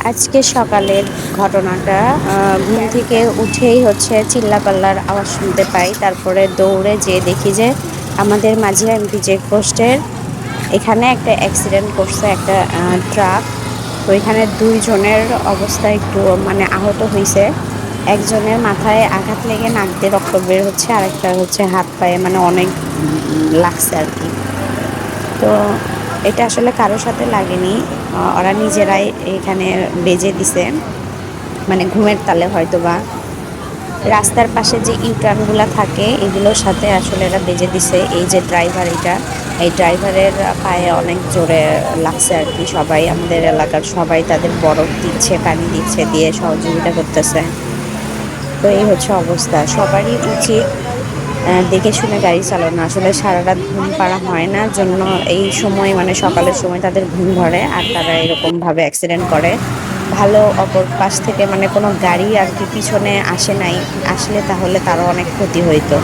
আজকে সকালের ঘটনাটা ঘুম থেকে উঠেই হচ্ছে চিল্লাপাল্লার আওয়াজ শুনতে পাই। তারপরে দৌড়ে যেয়ে দেখি যে আমাদের মাঝিরা এমপি চেকপোস্টের এখানে একটা অ্যাক্সিডেন্ট করছে একটা ট্রাক। তো এখানে ২ জনের অবস্থা একটু মানে আহত হইছে। একজনের মাথায় আঘাত লেগে নাক দিয়ে রক্ত বের হচ্ছে, আরেকটার হচ্ছে হাত পায়ে মানে অনেক লাগছে আরকি। তো এটা আসলে কারো সাথে লাগেনি। ওরা নিজেরাই এখানে বেজে দিছে। মানে ঘুমের তালে হয়তোবা। রাস্তার পাশে যে ইউটার্ন গুলা থাকে এগুলোর সাথে আসলে এরা বেজে দিছে। এই যে ড্রাইভার এটা, এই ড্রাইভারের পায়ে অনেক জোরে লাগছে আরকি। সবাই আমাদের এলাকার সবাই তাদের বরফ দিচ্ছে, পানি দিচ্ছে, দিয়ে সহযোগিতা করতেছে। তো এই হচ্ছে অবস্থা। সবারই উচিত দেখে শুনে গাড়ি চালানো। আসলে সারারাত ঘুম পাড়া হয় না জন্য এই সময় মানে সকালের সময় তাদের ঘুম ধরে আর তারা এরকমভাবে অ্যাক্সিডেন্ট করে। ভালো অপর পাশ থেকে মানে কোনো গাড়ি আরকি পিছনে আসে নাই। আসলে তাহলে তারও অনেক ক্ষতি হইতো।